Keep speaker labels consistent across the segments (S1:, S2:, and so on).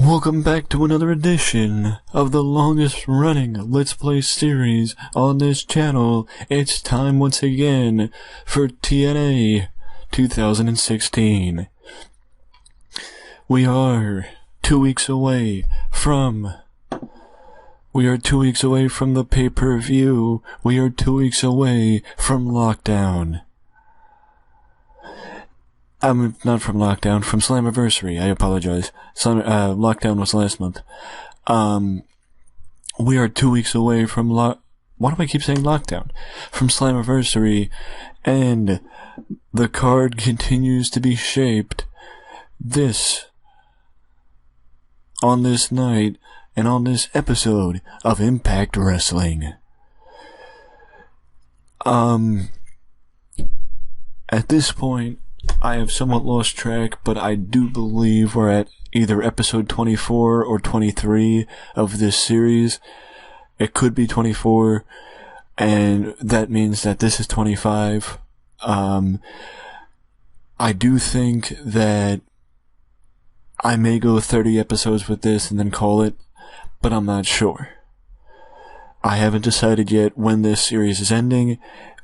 S1: Welcome back to another edition of the longest running Let's Play series on this channel. It's time once again for TNA 2016. We are 2 weeks away from the pay-per-view. We are 2 weeks away from lockdown. Not from lockdown, from Slammiversary. I apologize. Lockdown was last month. We are 2 weeks away from why do I keep saying lockdown? From Slammiversary, and the card continues to be shaped on this night, and on this episode of Impact Wrestling. At this point, I have somewhat lost track, but I do believe we're at either episode 24 or 23 of this series. It could be 24, and that means that this is 25. I do think that I may go 30 episodes with this and then call it, but I'm not sure. I haven't decided yet when this series is ending,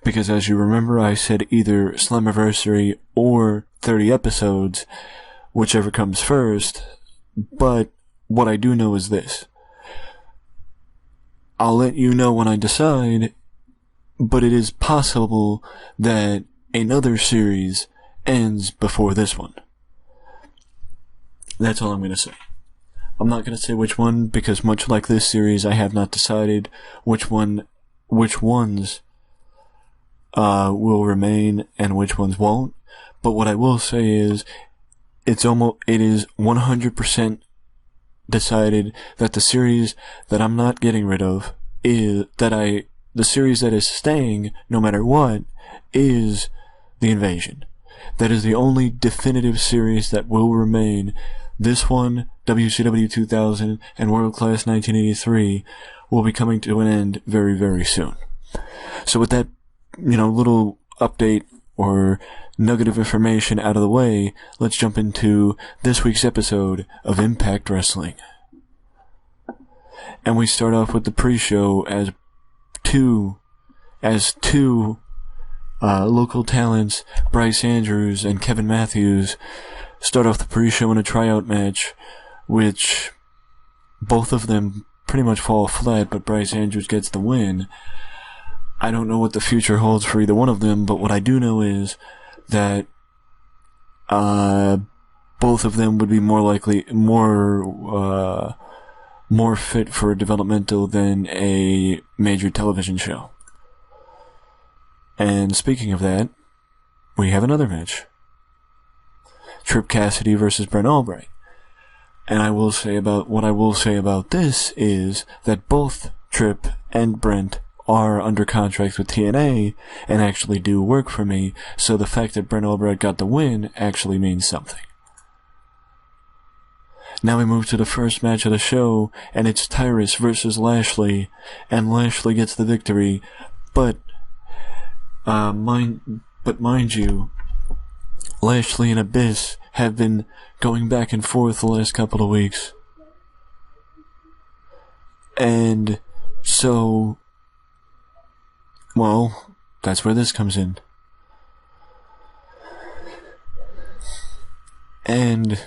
S1: because as you remember, I said either Slammiversary or 30 episodes, whichever comes first. But what I do know is this. I'll let you know when I decide, but it is possible that another series ends before this one. That's all I'm going to say. I'm not going to say which one, because much like this series, I have not decided which ones will remain and which ones won't. But what I will say is, it is 100% decided that the series that I'm not getting rid of the series that is staying no matter what is The Invasion. That is the only definitive series that will remain. This one, WCW 2000 and World Class 1983 will be coming to an end very, very soon. So with that, little update or nugget of information out of the way, let's jump into this week's episode of Impact Wrestling. And we start off with the pre-show as two local talents, Bryce Andrews and Kevin Matthews, start off the pre-show in a tryout match, which both of them pretty much fall flat, but Bryce Andrews gets the win. I don't know what the future holds for either one of them, but what I do know is that both of them would be more fit for a developmental than a major television show. And speaking of that, we have another match. Trip Cassidy versus Brent Albright. And what I will say about this is that both Trip and Brent are under contract with TNA and actually do work for me, so the fact that Brent Albright got the win actually means something. Now we move to the first match of the show, and it's Tyrus versus Lashley, and Lashley gets the victory, but mind you, Lashley and Abyss have been going back and forth the last couple of weeks. And so, well, that's where this comes in. And,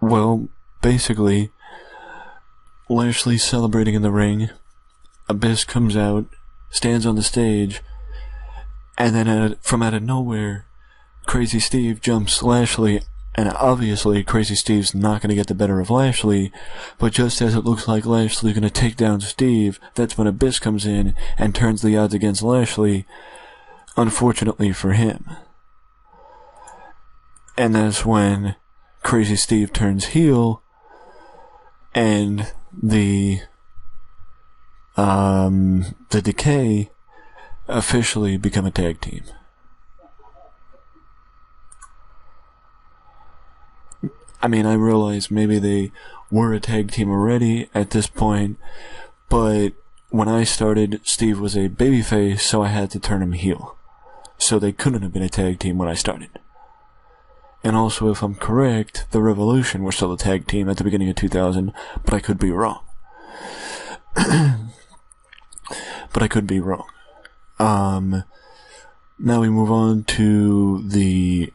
S1: well, basically, Lashley's celebrating in the ring. Abyss comes out, stands on the stage, and then from out of nowhere, Crazy Steve jumps Lashley, and obviously Crazy Steve's not going to get the better of Lashley, but just as it looks like Lashley's going to take down Steve, that's when Abyss comes in and turns the odds against Lashley, unfortunately for him. And that's when Crazy Steve turns heel, and the Decay officially become a tag team. I mean, I realize maybe they were a tag team already at this point, but when I started, Steve was a babyface, so I had to turn him heel. So they couldn't have been a tag team when I started. and also, if I'm correct, the Revolution were still a tag team at the beginning of 2000, but I could be wrong. Now we move on to the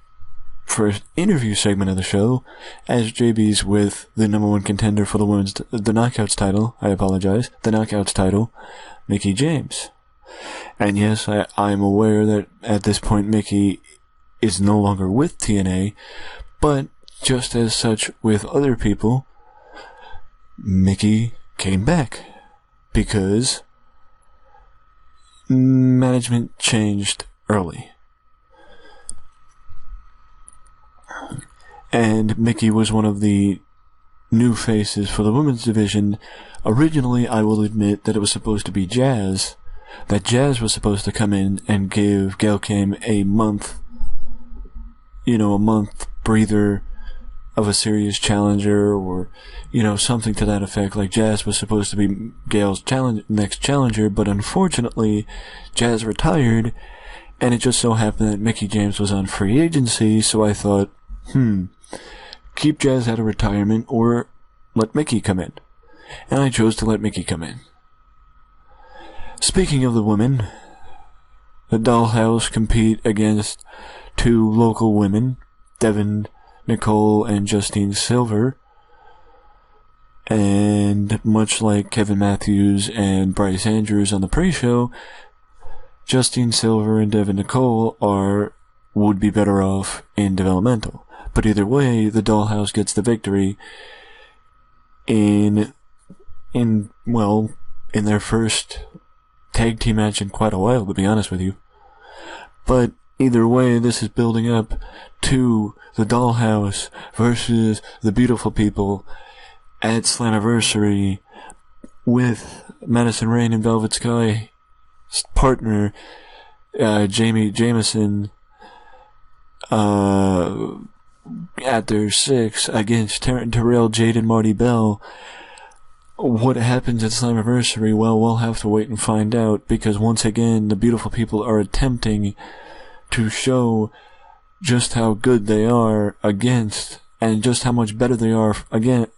S1: first interview segment of the show, as JB's with the number one contender for the Knockouts title, the Knockouts title, Mickie James. And yes, I'm aware that at this point Mickie is no longer with TNA, but just as such with other people, Mickie came back because management changed early. And Mickie was one of the new faces for the women's division. Originally, I will admit that it was supposed to be Jazz. That Jazz was supposed to come in and give Gail Kim a month breather of a serious challenger, or, something to that effect. Like, Jazz was supposed to be Gail's next challenger, but unfortunately, Jazz retired, and it just so happened that Mickie James was on free agency, so I thought, keep Jazz out of retirement, or let Mickie come in. And I chose to let Mickie come in. Speaking of the women, the Dollhouse compete against two local women, Devin Nicole and Justine Silver. And much like Kevin Matthews and Bryce Andrews on the pre-show, Justine Silver and Devin Nicole would be better off in developmental. But either way, the Dollhouse gets the victory in their first tag team match in quite a while, to be honest with you. But either way, this is building up to the Dollhouse versus the Beautiful People at Slammiversary, with Madison Rayne and Velvet Sky partner Jamie Jamison at their 6 against Terrell, Jade, and Marty Bell. What happens at Slammiversary? Well, we'll have to wait and find out, because once again, the Beautiful People are attempting to show just how good they are against, and just how much better they are again.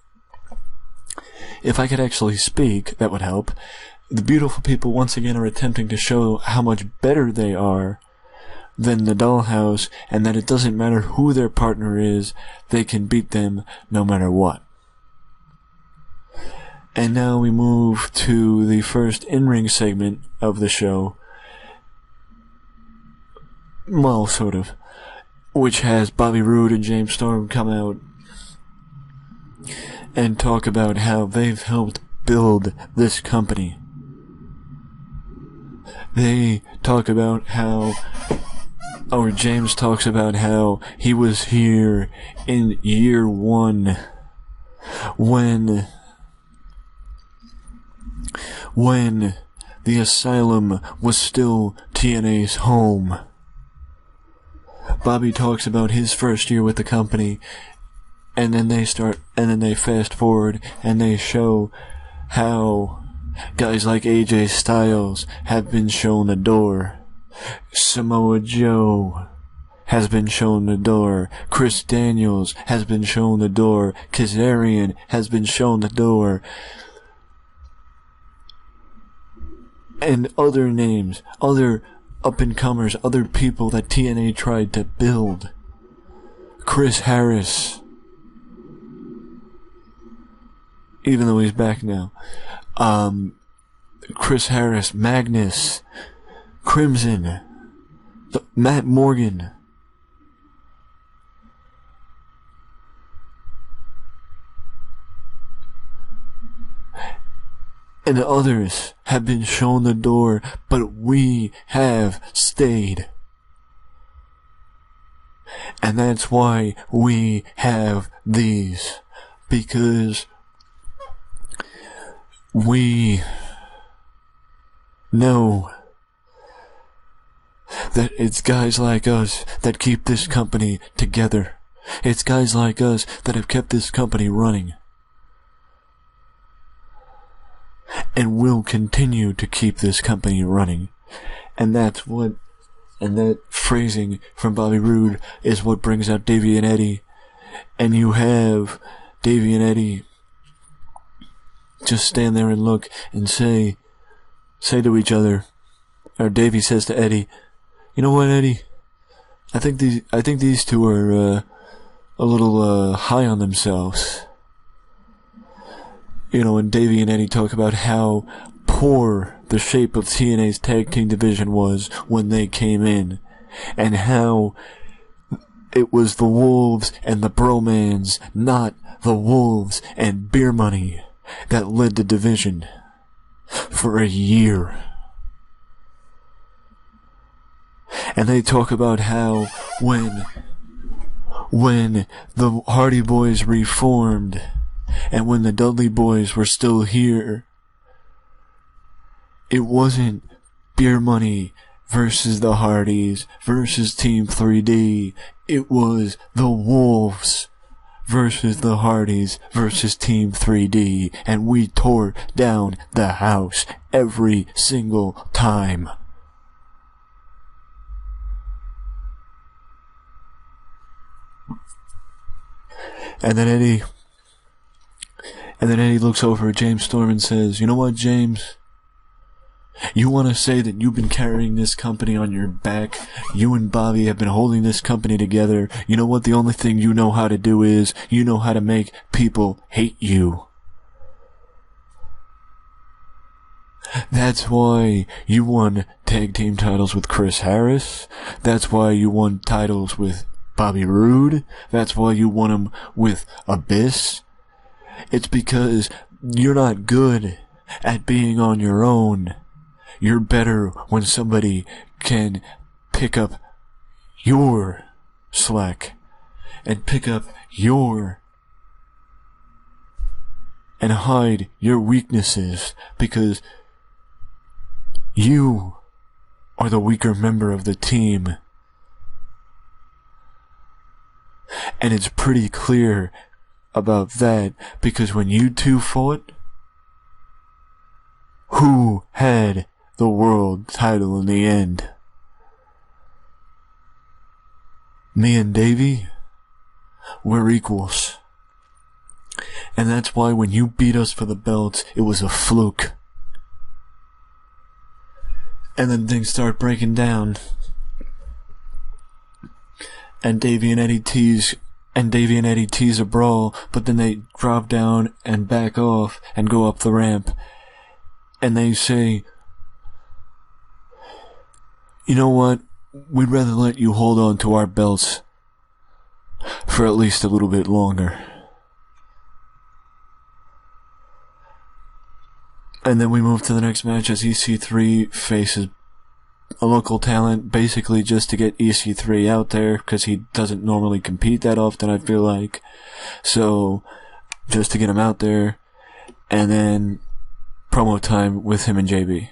S1: If I could actually speak, that would help. The Beautiful People once again are attempting to show how much better they are than the Dollhouse, and that it doesn't matter who their partner is, they can beat them no matter what. And now we move to the first in-ring segment of the show. Well, sort of. Which has Bobby Roode and James Storm come out and talk about how they've helped build this company. They talk about how, or James talks about how he was here in year 1 when the Asylum was still TNA's home. Bobby talks about his first year with the company, and then they fast forward and they show how guys like AJ Styles have been shown the door. Samoa Joe has been shown the door. Chris Daniels has been shown the door. Kazarian has been shown the door. And other names, other up-and-comers, other people that TNA tried to build. Chris Harris, even though he's back now. Chris Harris, Magnus, Crimson, Matt Morgan. And others have been shown the door, but we have stayed. And that's why we have these. Because we know that it's guys like us that keep this company together. It's guys like us that have kept this company running. And will continue to keep this company running. And that's what And that phrasing from Bobby Roode is what brings out Davey and Eddie. And you have Davey and Eddie just stand there and look and say to each other, or Davey says to Eddie, "You know what, Eddie? I think these two are a little high on themselves." And Davey and Eddie talk about how poor the shape of TNA's tag team division was when they came in, and how it was the Wolves and the Bromans, not the Wolves and Beer Money, that led the division for a year. And they talk about how when the Hardy Boys reformed, and when the Dudley Boys were still here, it wasn't Beer Money versus the Hardys versus Team 3D. It was the Wolves versus the Hardys versus Team 3D. And we tore down the house every single time. And then Eddie looks over at James Storm and says, "You know what, James? You want to say that you've been carrying this company on your back? You and Bobby have been holding this company together. You know what? The only thing you know how to do is you know how to make people hate you. That's why you won tag team titles with Chris Harris. That's why you won titles with Bobby Roode. That's why you won them with Abyss. It's because you're not good at being on your own. You're better when somebody can pick up your slack and pick up and hide your weaknesses, because you are the weaker member of the team." And it's pretty clear about that, because when you two fought, who had the world title in the end? Me and Davey, we're equals. And that's why when you beat us for the belts, it was a fluke. And then things start breaking down. And Davey and Eddie tease a brawl, but then they drop down and back off and go up the ramp. And they say, "You know what? We'd rather let you hold on to our belts for at least a little bit longer." And then we move to the next match as EC3 faces a local talent, basically just to get EC3 out there, because he doesn't normally compete that often, I feel like. So, just to get him out there. And then promo time with him and JB.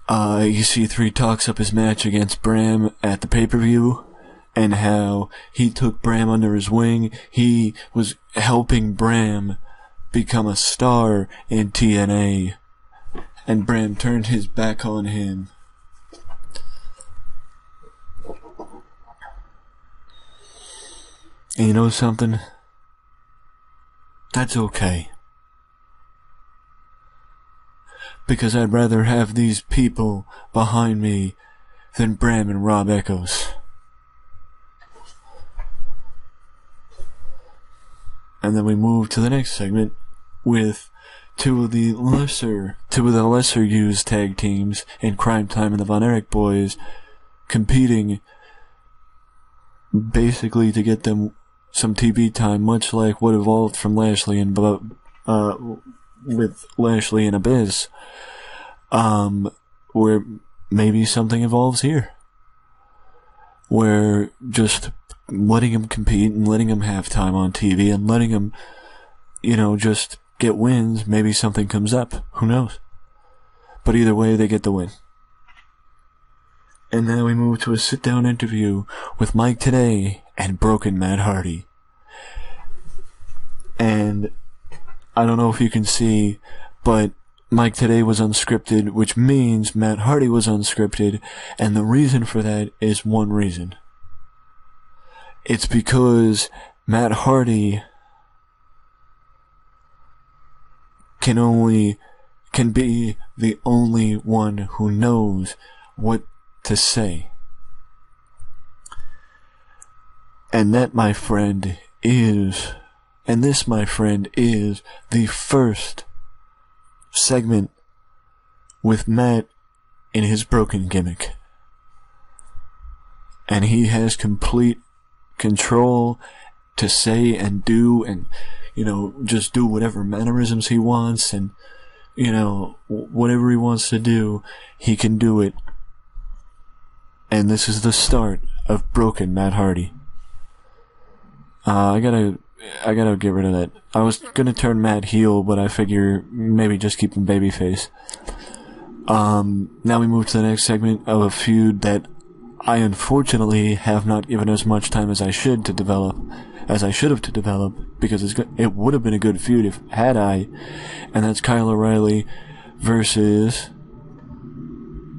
S1: EC3 talks up his match against Bram at the pay-per-view, and how he took Bram under his wing. He was helping Bram become a star in TNA, and Bram turned his back on him. And you know something? That's okay. Because I'd rather have these people behind me than Bram and Rob Echoes. And then we move to the next segment with two of the lesser used tag teams in Crime Time and the Von Erich Boys competing basically to get them some TV time, much like what evolved from Lashley and with Lashley and Abyss, where maybe something evolves here, where just letting him compete and letting him have time on TV and letting him, just get wins, maybe something comes up. Who knows? But either way, they get the win. And then we move to a sit-down interview with Mike Tenay and Broken Matt Hardy. And I don't know if you can see, but Mike Today was unscripted, which means Matt Hardy was unscripted, and the reason for that is one reason. It's because Matt Hardy can be the only one who knows what to say. And that, my friend, is the first segment with Matt in his broken gimmick. And he has complete control to say and do and, just do whatever mannerisms he wants and, whatever he wants to do, he can do it. And this is the start of broken Matt Hardy. I gotta get rid of that. I was gonna turn Matt heel, but I figure maybe just keep him babyface. Now we move to the next segment of a feud that I unfortunately have not given as much time as I should have to develop, because it would have been a good feud had I, and that's Kyle O'Reilly versus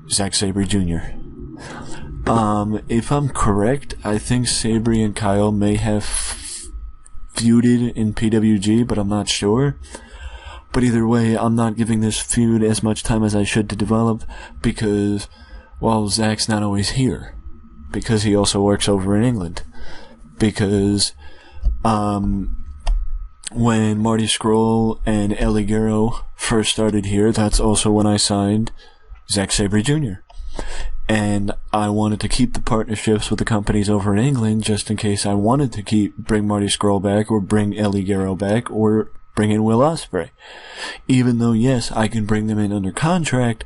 S1: Sax Avery Jr. If I'm correct, I think Sabri and Kyle may have feuded in PWG, but I'm not sure. But either way, I'm not giving this feud as much time as I should to develop, because, Zach's not always here. Because he also works over in England. Because, when Marty Scurll and El Ligero first started here, that's also when I signed Sax Avery Jr. And I wanted to keep the partnerships with the companies over in England just in case I wanted to bring Marty Scurll back or bring El Ligero back or bring in Will Ospreay. Even though, yes, I can bring them in under contract,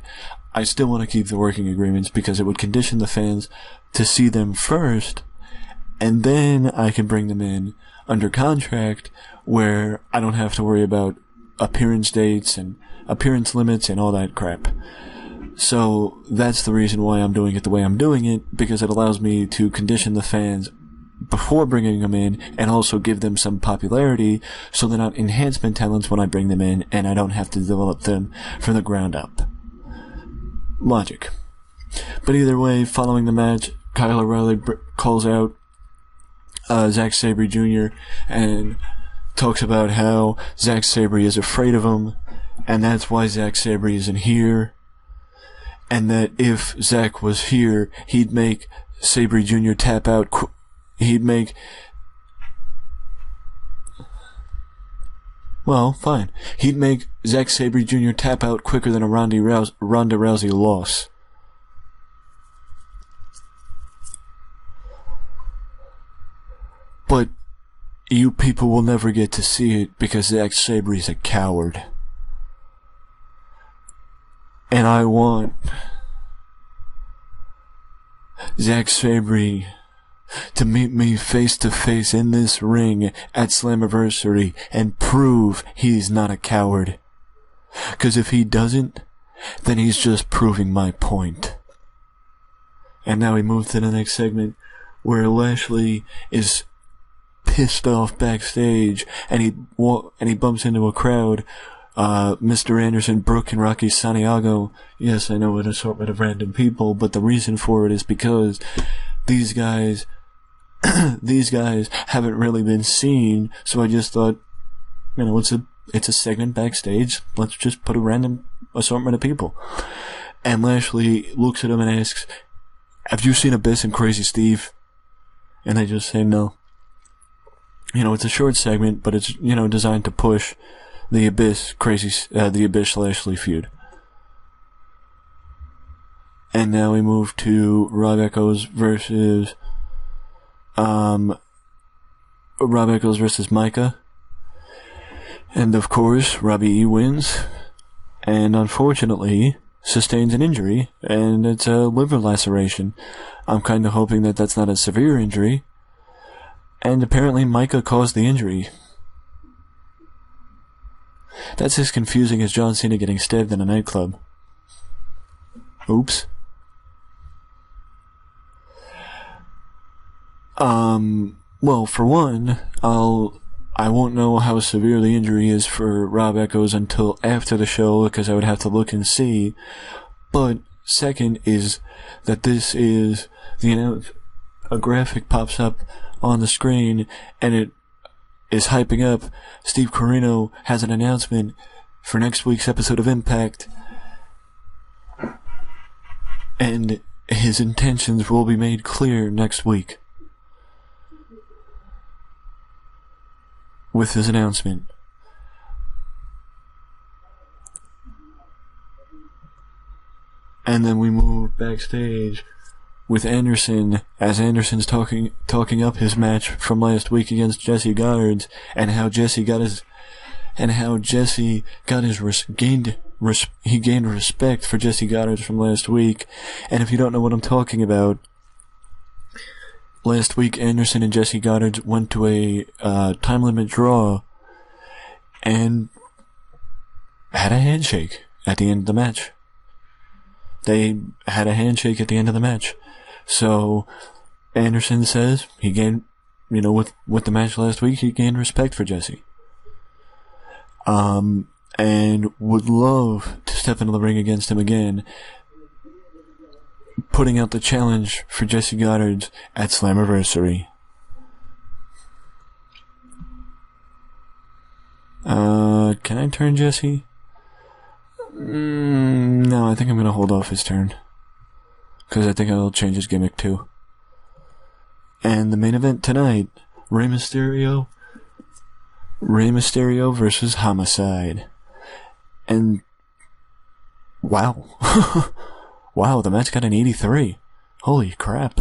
S1: I still want to keep the working agreements because it would condition the fans to see them first, and then I can bring them in under contract where I don't have to worry about appearance dates and appearance limits and all that crap. So that's the reason why I'm doing it the way I'm doing it, because it allows me to condition the fans before bringing them in and also give them some popularity so they're not enhancement talents when I bring them in and I don't have to develop them from the ground up. Logic. But either way, following the match, Kyle O'Reilly calls out Sax Avery Jr. and talks about how Sax Avery is afraid of him, and that's why Sax Avery isn't here, and that if Zach was here, he'd make Sabri Jr. tap out. Fine. He'd make Zack Sabre Jr. tap out quicker than a Ronda Rousey loss. But you people will never get to see it because Zack Sabre is a coward. And I want Zack Sabre to meet me face to face in this ring at Slammiversary and prove he's not a coward. 'Cause if he doesn't, then he's just proving my point. And now we move to the next segment where Lashley is pissed off backstage and he bumps into a crowd. Mr. Anderson, Brooke, and Rocky Santiago. Yes, I know, an assortment of random people, but the reason for it is because these guys haven't really been seen, so I just thought, it's a segment backstage, let's just put a random assortment of people. And Lashley looks at him and asks, have you seen Abyss and Crazy Steve? And they just say no. It's a short segment, but it's, designed to push the Abyss Lashley feud. And now we move to Rob Echoes versus Micah. And of course, Robbie E wins. And unfortunately, sustains an injury. And it's a liver laceration. I'm kind of hoping that that's not a severe injury. And apparently Micah caused the injury. That's as confusing as John Cena getting stabbed in a nightclub. Oops. Well, for one, I won't know how severe the injury is for Rob Echoes until after the show, because I would have to look and see. But second is that this is a graphic pops up on the screen, and it is hyping up. Steve Corino has an announcement for next week's episode of Impact, and his intentions will be made clear next week with his announcement. And then we move backstage with Anderson, as Anderson's talking up his match from last week against Jesse Goddard, and how Jesse gained respect for Jesse Goddard from last week. And if you don't know what I'm talking about, last week Anderson and Jesse Goddard went to a time limit draw and had a handshake at the end of the match. They had a handshake at the end of the match. So Anderson says he gained, with the match last week, he gained respect for Jesse. And would love to step into the ring against him again, putting out the challenge for Jesse Goddard at Slammiversary. Can I turn Jesse? No, I think I'm going to hold off his turn, because I think I'll change his gimmick too. And the main event tonight, Rey Mysterio versus Homicide. And wow. Wow, the match got an 83. Holy crap.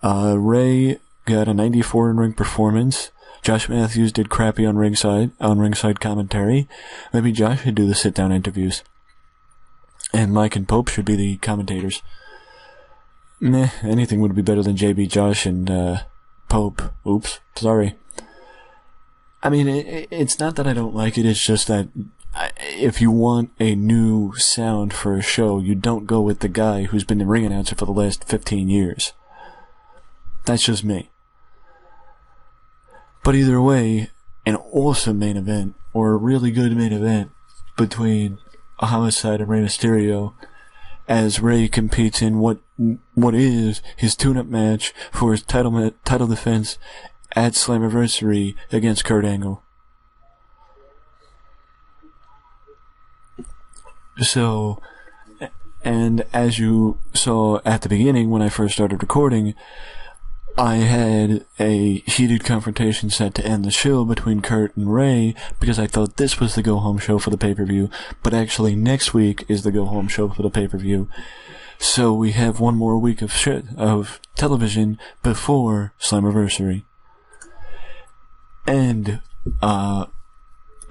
S1: Rey got a 94 in-ring performance. Josh Matthews did crappy on ringside commentary. Maybe Josh should do the sit-down interviews. And Mike and Pope should be the commentators. Meh, anything would be better than JB, Josh, and Pope. Oops, sorry. I mean, it's not that I don't like it, it's just that if you want a new sound for a show, you don't go with the guy who's been the ring announcer for the last 15 years. That's just me. But either way, an awesome main event, or a really good main event, between Homicide and Rey Mysterio, as Rey competes in what is his tune-up match for his title defense at Slammiversary against Kurt Angle. So, and as you saw at the beginning when I first started recording, I had a heated confrontation set to end the show between Kurt and Rey, because I thought this was the go-home show for the pay-per-view, but actually next week is the go-home show for the pay-per-view. So we have one more week of television before Slammiversary. And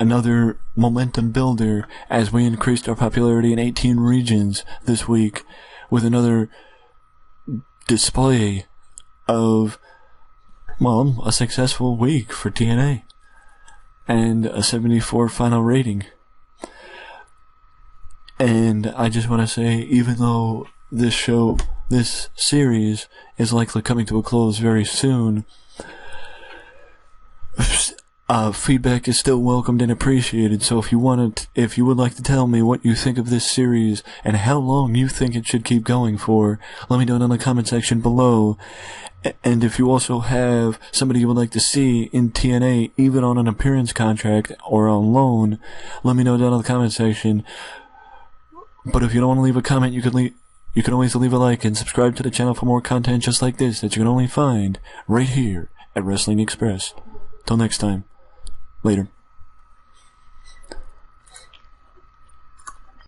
S1: another momentum builder as we increased our popularity in 18 regions this week with another display of, well, a successful week for TNA and a 74 final rating. And I just want to say, even though this series is likely coming to a close very soon, feedback is still welcomed and appreciated. So if you would like to tell me what you think of this series and how long you think it should keep going for, let me know in the comment section below. And if you also have somebody you would like to see in TNA, even on an appearance contract or on loan, let me know down in the comment section. But if you don't want to leave a comment, you can always leave a like and subscribe to the channel for more content just like this that you can only find right here at Wrestling Express. Till next time. Later.